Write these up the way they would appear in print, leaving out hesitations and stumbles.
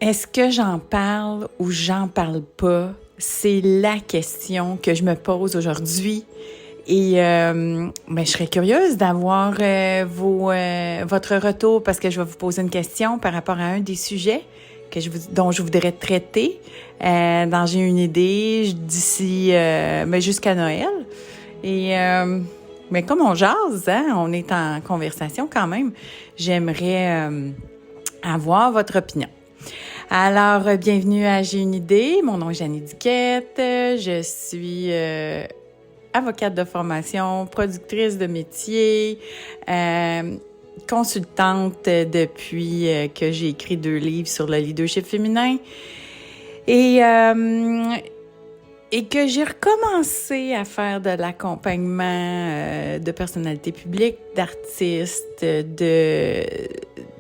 Est-ce que j'en parle ou j'en parle pas? C'est la question que je me pose aujourd'hui. Et je serais curieuse d'avoir votre retour parce que je vais vous poser une question par rapport à un des sujets dont je voudrais traiter. Dont j'ai une idée d'ici jusqu'à Noël. Et comme on jase, hein, on est en conversation quand même, j'aimerais avoir votre opinion. Alors, bienvenue à J'ai une idée. Mon nom est Jeannie Duquette. Je suis avocate de formation, productrice de métier, consultante depuis que j'ai écrit 2 livres sur le leadership féminin et que j'ai recommencé à faire de l'accompagnement de personnalités publiques, d'artistes,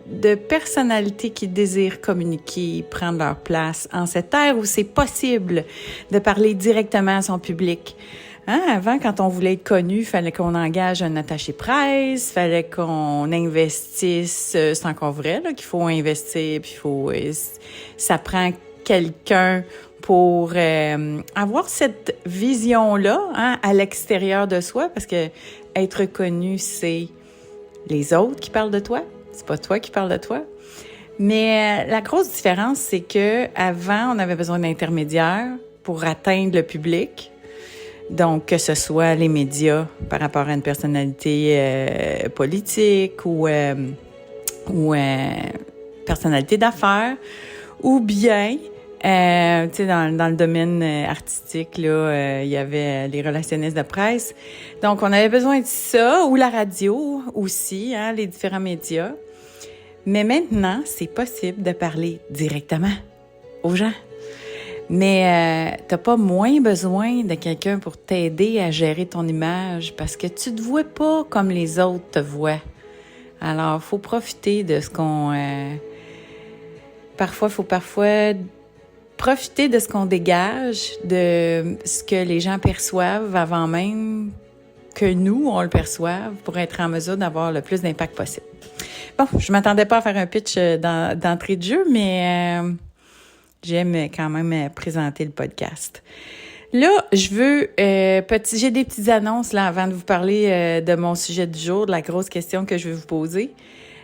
de personnalités qui désirent communiquer, prendre leur place en cette ère où c'est possible de parler directement à son public. Hein? Avant, quand on voulait être connu, il fallait qu'on engage un attaché presse, fallait qu'on investisse, c'est encore vrai là, qu'il faut investir, puis ça prend quelqu'un pour avoir cette vision-là hein, à l'extérieur de soi, parce que être connu, c'est les autres qui parlent de toi. C'est pas toi qui parles de toi. Mais la grosse différence, c'est que avant, on avait besoin d'intermédiaires pour atteindre le public. Donc, que ce soit les médias par rapport à une personnalité politique ou personnalité d'affaires, ou bien, dans le domaine artistique, là, il y avait les relationnistes de presse. Donc, on avait besoin de ça, ou la radio aussi, hein, les différents médias. Mais maintenant, c'est possible de parler directement aux gens. Mais t'as pas moins besoin de quelqu'un pour t'aider à gérer ton image parce que tu te vois pas comme les autres te voient. Alors, faut profiter de ce qu'on... faut profiter de ce qu'on dégage, de ce que les gens perçoivent avant même que nous, on le perçoive pour être en mesure d'avoir le plus d'impact possible. Bon, je m'attendais pas à faire un pitch d'entrée de jeu, mais j'aime quand même présenter le podcast. Là, je veux j'ai des petites annonces là avant de vous parler de mon sujet du jour, de la grosse question que je vais vous poser.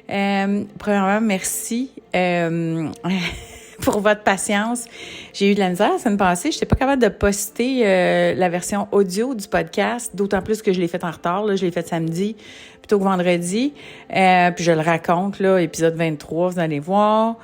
Premièrement, merci pour votre patience. J'ai eu de la misère la semaine passée. Je n'étais pas capable de poster la version audio du podcast, d'autant plus que je l'ai fait en retard. Là, je l'ai fait samedi plutôt que vendredi. Puis je le raconte, là, épisode 23, vous allez voir.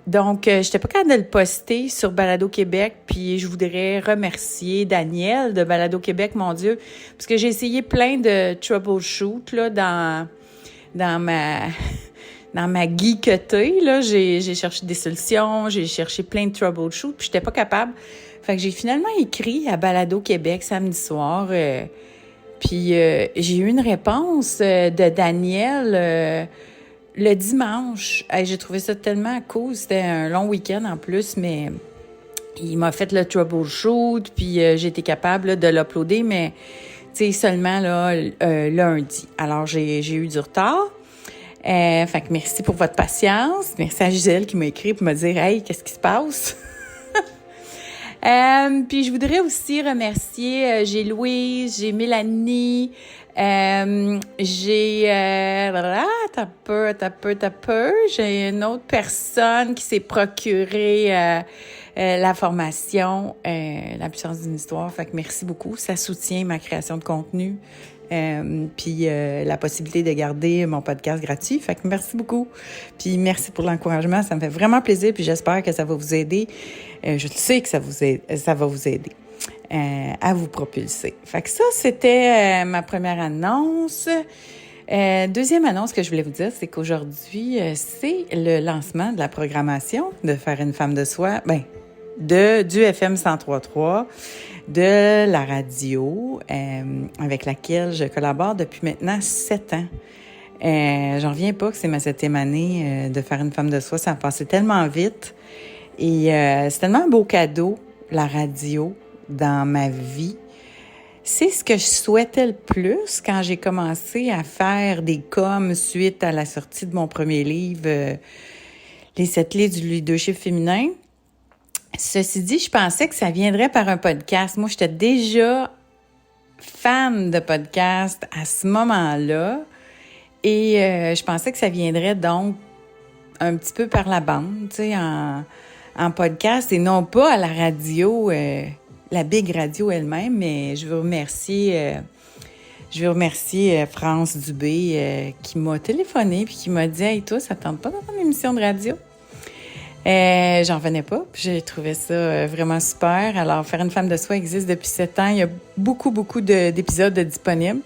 Donc, j'étais pas capable de le poster sur Balado Québec. Puis je voudrais remercier Daniel de Balado Québec, mon Dieu, parce que j'ai essayé plein de troubleshoot là dans ma geeketé, là, j'ai cherché des solutions, j'ai cherché plein de troubleshoot, puis j'étais pas capable. Fait que j'ai finalement écrit à Balado Québec samedi soir, puis j'ai eu une réponse de Daniel le dimanche. J'ai trouvé ça tellement cool, c'était un long week-end en plus, mais il m'a fait le troubleshoot, puis j'ai été capable là, de l'uploader, mais tu sais, seulement là, lundi. Alors, j'ai eu du retard. Fait que merci pour votre patience. Merci à Gisèle qui m'a écrit pour me dire « Hey, qu'est-ce qui se passe? » Puis je voudrais aussi remercier, j'ai Louise, j'ai Mélanie, j'ai... t'as peu. J'ai une autre personne qui s'est procurée la formation « La puissance d'une histoire ». Fait que merci beaucoup. Ça soutient ma création de contenu. Puis la possibilité de garder mon podcast gratuit. Fait que merci beaucoup. Puis merci pour l'encouragement. Ça me fait vraiment plaisir. Puis j'espère que ça va vous aider. Je sais que ça va vous aider à vous propulser. Fait que ça, c'était ma première annonce. Deuxième annonce que je voulais vous dire, c'est qu'aujourd'hui, c'est le lancement de la programmation de Faire une femme de soi. Du FM 103.3, de la radio avec laquelle je collabore depuis maintenant 7 ans. J'en reviens pas que c'est ma 7e année de Faire une femme de soi. Ça a passé tellement vite. Et c'est tellement un beau cadeau, la radio, dans ma vie. C'est ce que je souhaitais le plus quand j'ai commencé à faire des coms suite à la sortie de mon premier livre, les 7 clés du leadership féminin. Ceci dit, je pensais que ça viendrait par un podcast. Moi, j'étais déjà fan de podcast à ce moment-là et je pensais que ça viendrait donc un petit peu par la bande, tu sais, en podcast et non pas à la radio, la big radio elle-même, mais je veux remercier France Dubé qui m'a téléphoné puis qui m'a dit « Hey, toi, ça te tente pas d'avoir une émission de radio? » J'en revenais pas, puis j'ai trouvé ça vraiment super. Alors, Faire une femme de soi existe depuis 7 ans. Il y a beaucoup d'épisodes disponibles.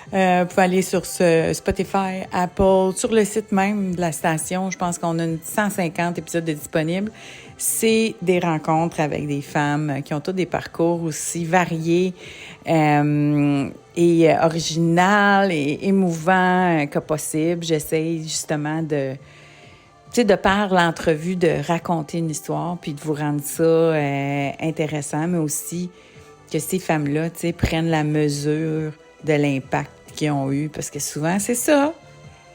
Vous pouvez aller sur Spotify, Apple, sur le site même de la station. Je pense qu'on a 150 épisodes disponibles. C'est des rencontres avec des femmes qui ont tous des parcours aussi variés et original et émouvant que possible. J'essaie justement de par l'entrevue, de raconter une histoire, puis de vous rendre ça intéressant, mais aussi que ces femmes-là, prennent la mesure de l'impact qu'ils ont eu. Parce que souvent, c'est ça.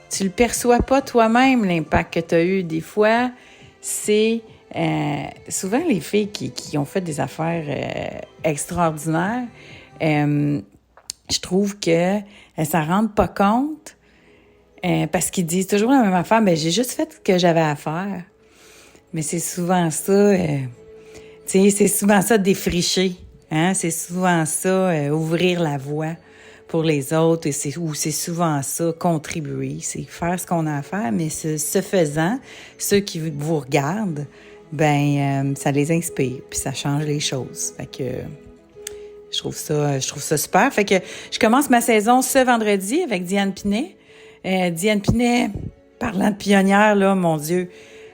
Tu le perçois pas toi-même, l'impact que tu as eu. Des fois, c'est souvent les filles qui ont fait des affaires extraordinaires. Je trouve qu'elles s'en rendent pas compte. Parce qu'ils disent toujours la même affaire, j'ai juste fait ce que j'avais à faire. Mais c'est souvent ça, c'est souvent ça défricher, hein? C'est souvent ça, ouvrir la voie pour les autres, et c'est souvent ça, contribuer, c'est faire ce qu'on a à faire, mais ce faisant, ceux qui vous regardent, ça les inspire, puis ça change les choses. Fait que je trouve ça super. Fait que je commence ma saison ce vendredi avec Diane Pinet. Diane Pinet, parlant de pionnière, là, mon Dieu,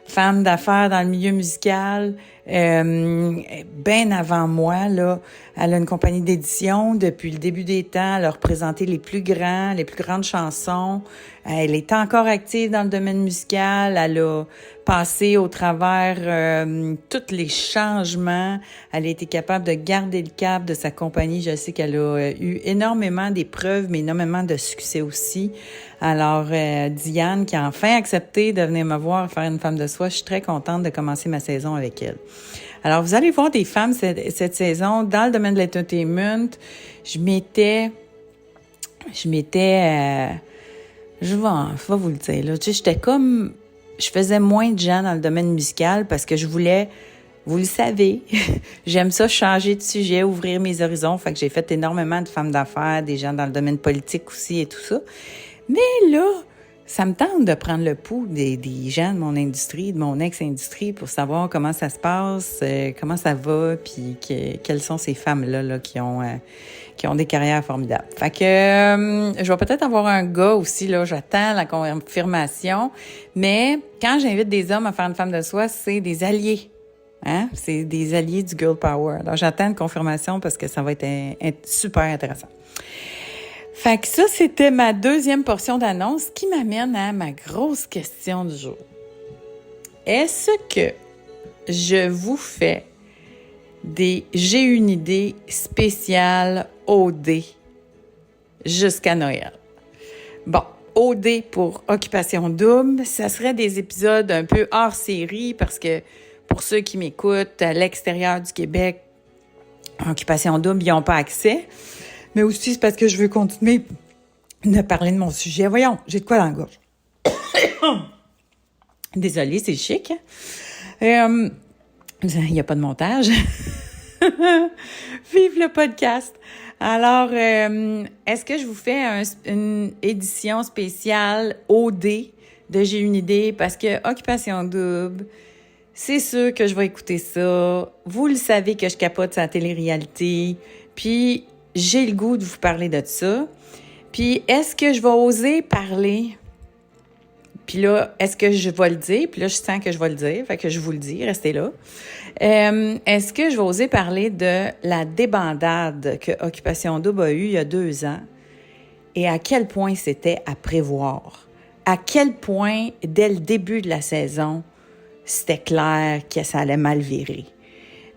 femme d'affaires dans le milieu musical, bien avant moi, là, elle a une compagnie d'édition depuis le début des temps. Elle a représenté les plus grandes chansons. Elle est encore active dans le domaine musical. Elle a passé au travers tous les changements. Elle a été capable de garder le cap de sa compagnie. Je sais qu'elle a eu énormément d'épreuves, mais énormément de succès aussi. Alors, Diane, qui a enfin accepté de venir me voir faire une femme de soi, je suis très contente de commencer ma saison avec elle. Alors, vous allez voir des femmes cette saison dans le domaine de l'entertainment. Je vais vous le dire, là. Tu sais, je faisais moins de gens dans le domaine musical parce que je voulais, vous le savez, j'aime ça changer de sujet, ouvrir mes horizons. Fait que j'ai fait énormément de femmes d'affaires, des gens dans le domaine politique aussi et tout ça. Mais là, ça me tente de prendre le pouls des gens de mon industrie, de mon ex-industrie, pour savoir comment ça se passe, comment ça va, puis quelles sont ces femmes-là là, qui ont des carrières formidables. Fait que je vais peut-être avoir un gars aussi, là, j'attends la confirmation, mais quand j'invite des hommes à faire une femme de soi, c'est des alliés. Hein? C'est des alliés du Girl Power. Alors, j'attends une confirmation parce que ça va être super intéressant. Fait que ça, c'était ma deuxième portion d'annonce qui m'amène à ma grosse question du jour. Est-ce que je vous fais j'ai une idée spéciale OD jusqu'à Noël? Bon, OD pour Occupation Double, ça serait des épisodes un peu hors série parce que pour ceux qui m'écoutent à l'extérieur du Québec, Occupation Double, ils n'ont pas accès. Mais aussi, c'est parce que je veux continuer de parler de mon sujet. Voyons, j'ai de quoi dans la gorge. Désolée, c'est chic. Il n'y a pas de montage. Vive le podcast! Alors, est-ce que je vous fais une édition spéciale OD de J'ai une idée? Parce que Occupation Double, c'est sûr que je vais écouter ça. Vous le savez que je capote sur la télé-réalité. Puis, j'ai le goût de vous parler de ça. Puis, est-ce que je vais oser parler? Puis là, est-ce que je vais le dire? Puis là, je sens que je vais le dire. Fait que je vous le dis, restez là. Est-ce que je vais oser parler de la débandade que Occupation Double a eue il y a 2 ans? Et à quel point c'était à prévoir? À quel point, dès le début de la saison, c'était clair que ça allait mal virer?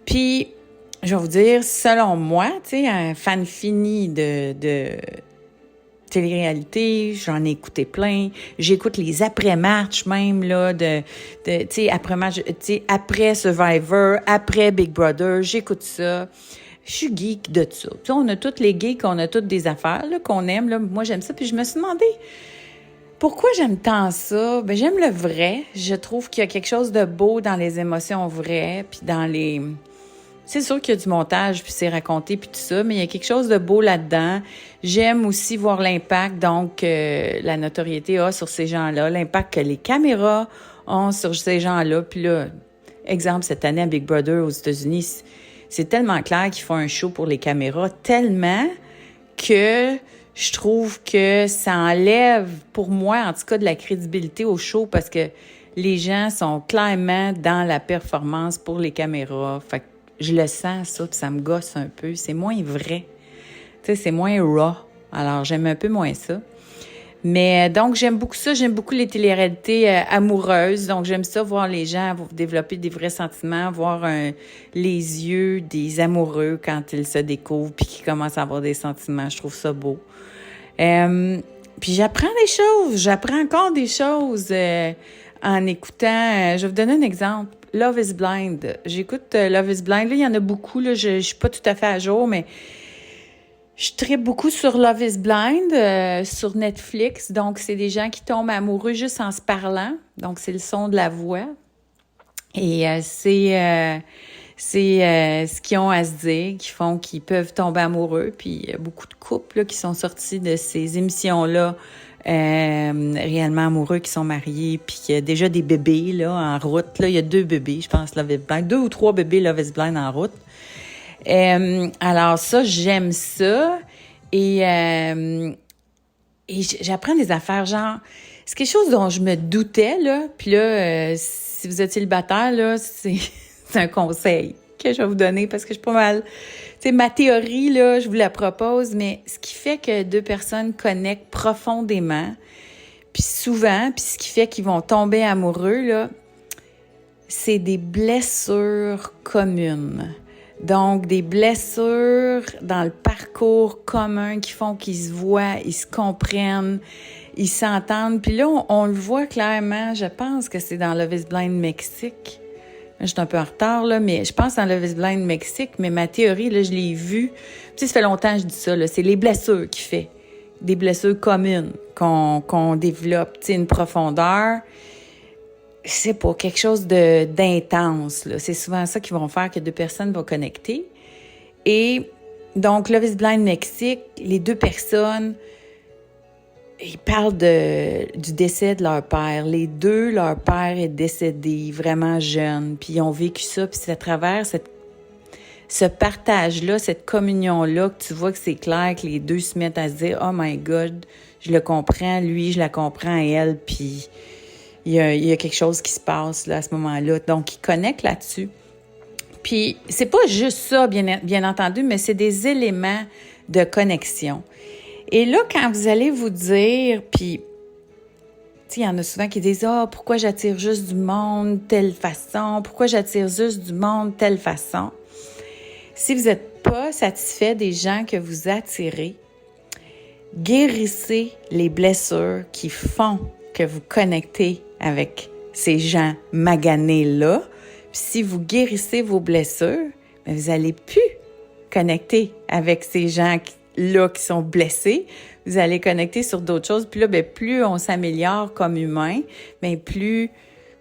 Puis, je vais vous dire, selon moi, tu sais, un fan fini de télé-réalité, j'en ai écouté plein. J'écoute les après-matchs même, là, tu sais, après-match, tu sais, après Survivor, après Big Brother, j'écoute ça. Je suis geek de ça. Tu sais, on a toutes les geeks, on a toutes des affaires, là, qu'on aime, là. Moi, j'aime ça. Puis je me suis demandé, pourquoi j'aime tant ça? Ben, j'aime le vrai. Je trouve qu'il y a quelque chose de beau dans les émotions vraies, puis dans les... C'est sûr qu'il y a du montage, puis c'est raconté, puis tout ça, mais il y a quelque chose de beau là-dedans. J'aime aussi voir l'impact, donc, la notoriété a sur ces gens-là, l'impact que les caméras ont sur ces gens-là. Puis là, exemple, cette année à Big Brother aux États-Unis, c'est tellement clair qu'ils font un show pour les caméras, tellement que je trouve que ça enlève, pour moi, en tout cas, de la crédibilité au show, parce que les gens sont clairement dans la performance pour les caméras. Fait que je le sens, ça, puis ça me gosse un peu. C'est moins vrai. Tu sais, c'est moins raw. Alors, j'aime un peu moins ça. Mais donc, j'aime beaucoup ça. J'aime beaucoup les téléréalités amoureuses. Donc, j'aime ça, voir les gens développer des vrais sentiments, voir les yeux des amoureux quand ils se découvrent puis qu'ils commencent à avoir des sentiments. Je trouve ça beau. Puis, j'apprends des choses. J'apprends encore des choses en écoutant. Je vais vous donner un exemple. Love is Blind. J'écoute Love is Blind. Là, il y en a beaucoup. Là, je suis pas tout à fait à jour, mais je tripe beaucoup sur Love is Blind, sur Netflix. Donc, c'est des gens qui tombent amoureux juste en se parlant. Donc, c'est le son de la voix. Et c'est ce qu'ils ont à se dire, qui font qu'ils peuvent tomber amoureux. Puis, il y a beaucoup de couples là, qui sont sortis de ces émissions-là, réellement amoureux, qui sont mariés. Puis, il y a déjà des bébés là en route. Là, il y a 2 bébés, je pense, Love is Blind. 2 ou 3 bébés Love is Blind en route. Alors ça, j'aime ça. Et j'apprends des affaires, genre, c'est quelque chose dont je me doutais, là. Puis là, si vous êtes célibataire, là, c'est un conseil que je vais vous donner parce que je suis pas mal... Tu sais, ma théorie, là, je vous la propose, mais ce qui fait que 2 personnes connectent profondément, puis souvent, puis ce qui fait qu'ils vont tomber amoureux, là, c'est des blessures communes. Donc, des blessures dans le parcours commun qui font qu'ils se voient, ils se comprennent, ils s'entendent. Puis là, on le voit clairement, je pense que c'est dans Love is Blind Mexique. Je suis un peu en retard, là, mais je pense dans Love is Blind Mexique, mais ma théorie, là, je l'ai vue. Tu sais, ça fait longtemps que je dis ça, là, c'est les blessures qui fait. Des blessures communes qu'on développe, tu sais, une profondeur. C'est pas quelque chose d'intense, là. C'est souvent ça qui vont faire que 2 personnes vont connecter. Et donc, Love is Blind Mexique, les 2 personnes, ils parlent du décès de leur père. Les 2, leur père est décédé vraiment jeune, puis ils ont vécu ça, puis c'est à travers ce partage-là, cette communion-là, que tu vois que c'est clair que les 2 se mettent à se dire « Oh my God, je le comprends, lui, je la comprends, elle, puis... » Il y a quelque chose qui se passe là, à ce moment-là. Donc, ils connectent là-dessus. Puis, c'est pas juste ça, bien entendu, mais c'est des éléments de connexion. Et là, quand vous allez vous dire, puis, tu sais, il y en a souvent qui disent « Ah, pourquoi j'attire juste du monde telle façon? Pourquoi j'attire juste du monde telle façon? » Si vous n'êtes pas satisfait des gens que vous attirez, guérissez les blessures qui font que vous connectez avec ces gens maganés-là. Puis si vous guérissez vos blessures, bien, vous n'allez plus connecter avec ces gens-là qui sont blessés. Vous allez connecter sur d'autres choses. Puis là, bien, plus on s'améliore comme humain, bien, plus...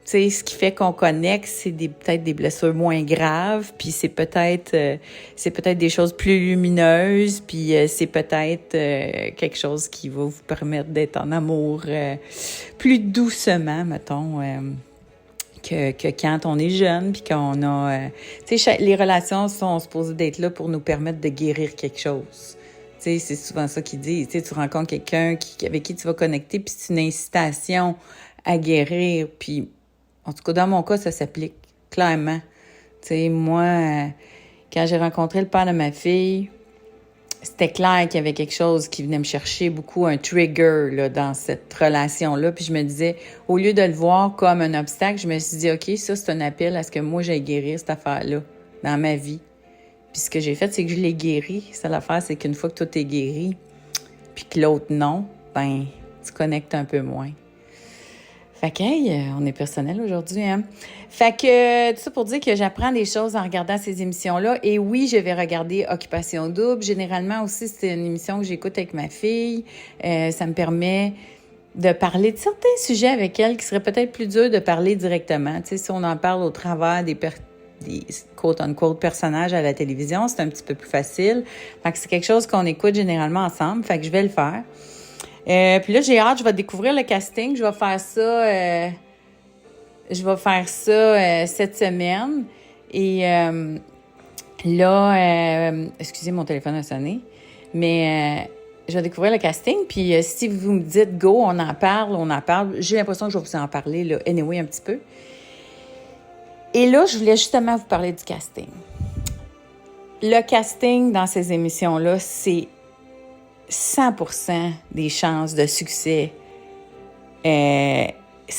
Tu sais, ce qui fait qu'on connecte, c'est peut-être des blessures moins graves, puis c'est peut-être des choses plus lumineuses, puis c'est peut-être quelque chose qui va vous permettre d'être en amour plus doucement, mettons, que quand on est jeune, puis qu'on a... tu sais, les relations sont supposées d'être là pour nous permettre de guérir quelque chose. Tu sais, c'est souvent ça qu'ils disent. Tu sais, tu rencontres quelqu'un avec qui tu vas connecter, puis c'est une incitation à guérir, puis... En tout cas, dans mon cas, ça s'applique clairement. Tu sais, moi, quand j'ai rencontré le père de ma fille, c'était clair qu'il y avait quelque chose qui venait me chercher beaucoup, un trigger là, dans cette relation-là. Puis je me disais, au lieu de le voir comme un obstacle, je me suis dit, OK, ça, c'est un appel à ce que moi, j'aille guérir cette affaire-là dans ma vie. Puis ce que j'ai fait, c'est que je l'ai guéri. Ça, l'affaire, c'est qu'une fois que tout est guéri, puis que l'autre non, ben tu connectes un peu moins. Fait que, hey, on est personnel aujourd'hui, hein? Fait que, tout ça pour dire que j'apprends des choses en regardant ces émissions-là. Et oui, je vais regarder Occupation double. Généralement aussi, c'est une émission que j'écoute avec ma fille. Ça me permet de parler de certains sujets avec elle qui seraient peut-être plus durs de parler directement. Tu sais, si on en parle au travers des quote-unquote personnages à la télévision, c'est un petit peu plus facile. Fait que c'est quelque chose qu'on écoute généralement ensemble. Fait que je vais le faire. Puis là, j'ai hâte, je vais découvrir le casting. Je vais faire ça cette semaine. Et là, excusez, mon téléphone a sonné. Mais je vais découvrir le casting. Puis si vous me dites « go », on en parle. J'ai l'impression que je vais vous en parler, là, anyway, un petit peu. Et là, je voulais justement vous parler du casting. Le casting dans ces émissions-là, c'est 100% des chances de succès. C'est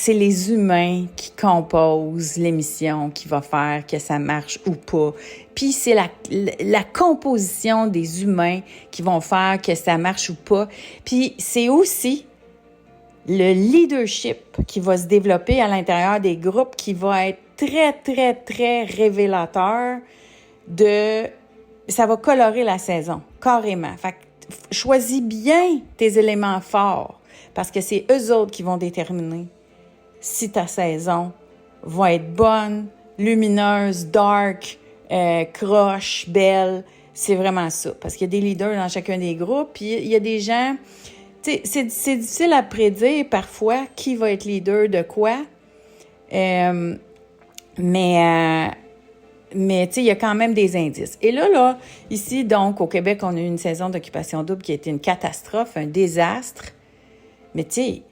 les humains qui composent l'émission qui va faire que ça marche ou pas. Puis c'est la composition des humains qui vont faire que ça marche ou pas. Puis c'est aussi le leadership qui va se développer à l'intérieur des groupes qui va être très, très, très révélateur de... Ça va colorer la saison, carrément. Fait que choisis bien tes éléments forts parce que c'est eux autres qui vont déterminer si ta saison va être bonne, lumineuse, dark, croche, belle. C'est vraiment ça. Parce qu'il y a des leaders dans chacun des groupes, puis il y a des gens... Tu sais, c'est difficile à prédire parfois qui va être leader de quoi. Mais tu sais, il y a quand même des indices. Et là, ici, donc, au Québec, on a eu une saison d'Occupation double qui a été une catastrophe, un désastre. Mais tu sais,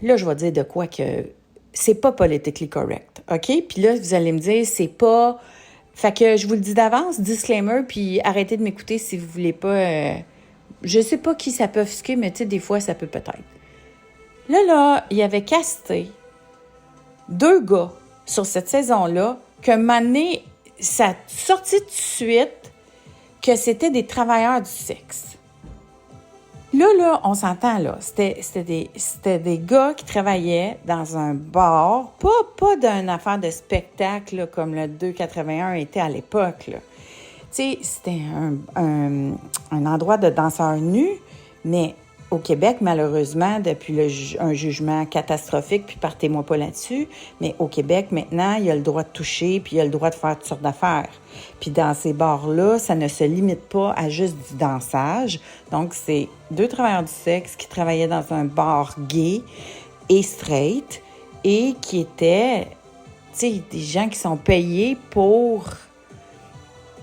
là, je vais dire de quoi que c'est pas politically correct, OK? Puis là, vous allez me dire, c'est pas... Fait que je vous le dis d'avance, disclaimer, puis arrêtez de m'écouter si vous voulez pas... Je sais pas qui ça peut offusquer, mais tu sais, des fois, ça peut peut-être. Là, il y avait casté 2 gars sur cette saison-là qu'un moment donné, ça a sorti tout de suite que c'était des travailleurs du sexe. Là, on s'entend, là. C'était des gars qui travaillaient dans un bar, pas d'une affaire de spectacle là, comme le 281 était à l'époque, là. Tu sais, c'était un endroit de danseurs nus, mais au Québec, malheureusement, depuis un jugement catastrophique, puis partez-moi pas là-dessus, mais au Québec, maintenant, il y a le droit de toucher, puis il y a le droit de faire toutes sortes d'affaires. Puis dans ces bars-là, ça ne se limite pas à juste du dansage. Donc, c'est 2 travailleurs du sexe qui travaillaient dans un bar gay et straight et qui étaient, tu sais, des gens qui sont payés pour...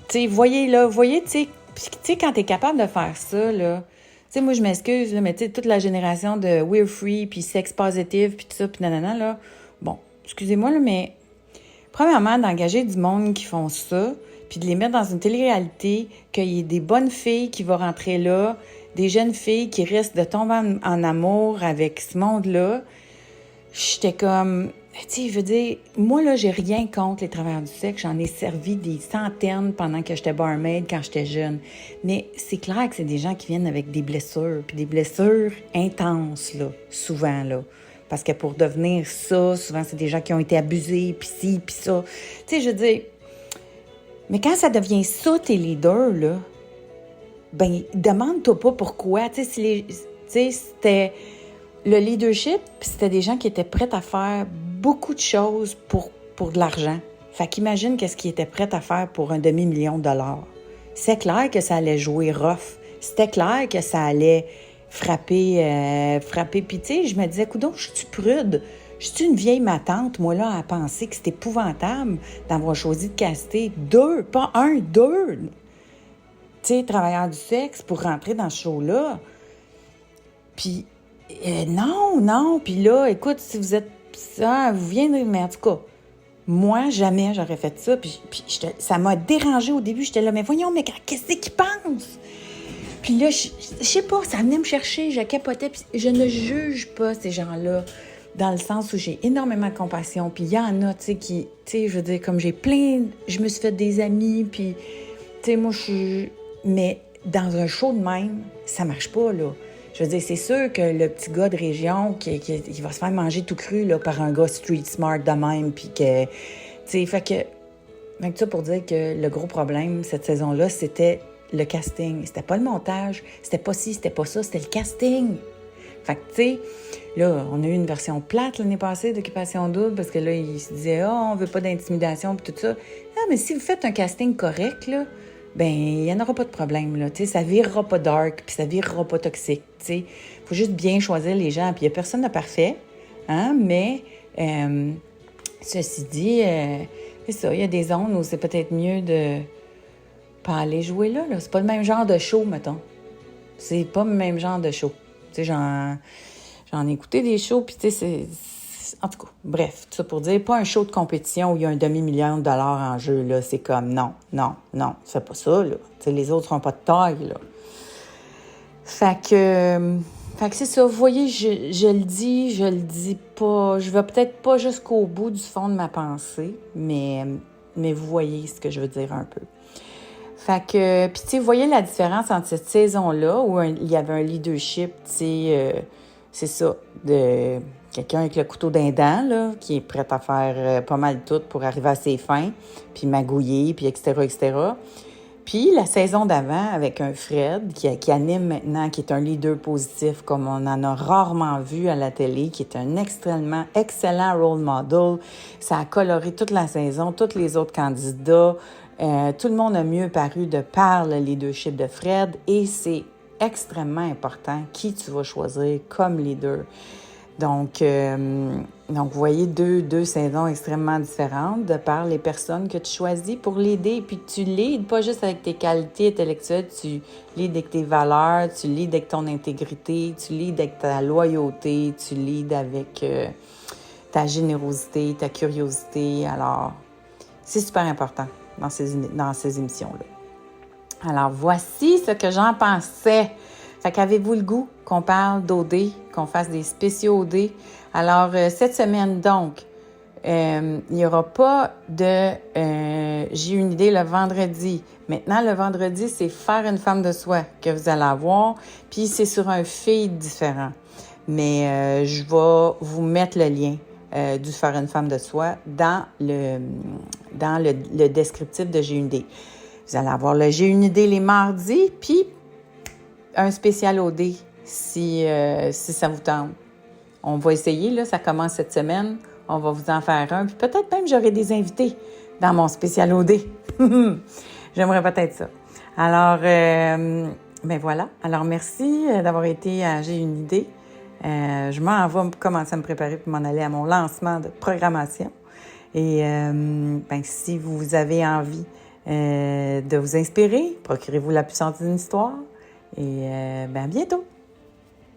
Tu sais, voyez, tu sais, quand t'es capable de faire ça, là, tu sais, moi, je m'excuse, là, mais tu sais, toute la génération de We're Free, puis Sex Positive, puis tout ça, puis nanana, là, bon, excusez-moi, là, mais premièrement, d'engager du monde qui font ça, puis de les mettre dans une télé-réalité, qu'il y ait des bonnes filles qui vont rentrer là, des jeunes filles qui risquent de tomber en amour avec ce monde-là, j'étais comme... Tu sais, je veux dire, moi, là, j'ai rien contre les travailleurs du sexe. J'en ai servi des centaines pendant que j'étais barmaid quand j'étais jeune. Mais c'est clair que c'est des gens qui viennent avec des blessures, puis des blessures intenses, là, souvent, là. Parce que pour devenir ça, souvent, c'est des gens qui ont été abusés, puis ci, puis ça. Tu sais, je veux dire, mais quand ça devient ça, tes leaders, là, ben, demande-toi pas pourquoi. Tu sais, c'était... Le leadership, c'était des gens qui étaient prêts à faire beaucoup de choses pour de l'argent. Fait qu'imagine qu'est-ce qu'ils étaient prêts à faire pour $1 demi-million. C'est clair que ça allait jouer rough. C'était clair que ça allait frapper. Puis tu sais, je me disais, coudonc, je suis prude. Je suis une vieille matante, moi, là, à penser que c'est épouvantable d'avoir choisi de caster 2, pas 1, 2, tu sais, travailleurs du sexe pour rentrer dans ce show-là. Puis... non. Puis là, écoute, si vous êtes... vous viendrez... Mais en tout cas, moi, jamais j'aurais fait ça. Puis ça m'a dérangée au début. J'étais là, mais voyons, mais qu'est-ce qu'ils pensent? Puis là, je sais pas, ça venait me chercher. Je capotais. Puis je ne juge pas ces gens-là dans le sens où j'ai énormément de compassion. Puis il y en a, tu sais, qui... Tu sais, je veux dire, comme j'ai plein... Je me suis fait des amis, puis... Tu sais, moi, je suis... Mais dans un show de même, ça marche pas, là. Je veux dire, c'est sûr que le petit gars de région qui va se faire manger tout cru là, par un gars street smart de même, puis que... Tu sais, fait que ça pour dire que le gros problème cette saison-là, c'était le casting. C'était pas le montage, c'était pas ci, c'était pas ça, c'était le casting. Fait que, tu sais, là, on a eu une version plate l'année passée d'Occupation Double parce que là, ils se disaient « Ah, on veut pas d'intimidation » puis tout ça. Ah, mais si vous faites un casting correct, là, ben il y en aura pas de problème, là. Tu sais, ça virera pas dark puis ça virera pas toxique, tu sais. Faut juste bien choisir les gens. Puis il y a personne de parfait, hein, mais ceci dit, c'est ça, il y a des zones où c'est peut-être mieux de pas aller jouer là. C'est pas le même genre de show, mettons. C'est pas le même genre de show. Tu sais, j'en ai écouté des shows, puis tu sais, en tout cas, bref, tout ça pour dire, pas un show de compétition où il y a un demi-million de dollars en jeu, là. C'est comme, non, fais pas ça, là. Tu sais, les autres seront pas de taille, là. Fait que c'est ça, vous voyez, je le dis pas, je vais peut-être pas jusqu'au bout du fond de ma pensée, mais vous voyez ce que je veux dire un peu. Fait que, puis tu sais, vous voyez la différence entre cette saison-là, où il y avait un leadership, tu sais, c'est ça, de quelqu'un avec le couteau d'un dent, là, qui est prêt à faire pas mal tout pour arriver à ses fins, puis magouiller, puis etc. Puis la saison d'avant, avec un Fred qui anime maintenant, qui est un leader positif, comme on en a rarement vu à la télé, qui est un extrêmement excellent role model. Ça a coloré toute la saison, tous les autres candidats. Tout le monde a mieux paru de par le leadership de Fred et c'est extrêmement important qui tu vas choisir comme leader. Donc vous voyez deux saisons extrêmement différentes de par les personnes que tu choisis pour l'aider. Puis tu l'aides pas juste avec tes qualités intellectuelles, tu l'aides avec tes valeurs, tu l'aides avec ton intégrité, tu l'aides avec ta loyauté, tu l'aides avec ta générosité, ta curiosité. Alors, c'est super important dans ces émissions-là. Alors, voici ce que j'en pensais. Fait qu'avez-vous le goût qu'on parle d'OD, qu'on fasse des spéciaux OD? Alors, cette semaine, donc, il n'y aura pas de J'ai une idée le vendredi. Maintenant, le vendredi, c'est Faire une femme de soi que vous allez avoir. Puis, c'est sur un feed différent. Mais je vais vous mettre le lien du Faire une femme de soi dans le descriptif de J'ai une idée. Vous allez avoir le J'ai une idée les mardis, puis un spécial OD si ça vous tente. On va essayer, là, ça commence cette semaine. On va vous en faire un, puis peut-être même j'aurai des invités dans mon spécial OD. J'aimerais peut-être ça. Alors, ben voilà. Alors, merci d'avoir été à J'ai une idée. Je m'en vais commencer à me préparer pour m'en aller à mon lancement de programmation. Et ben, si vous avez envie de vous inspirer, procurez-vous la puissance d'une histoire. Et ben, à bientôt!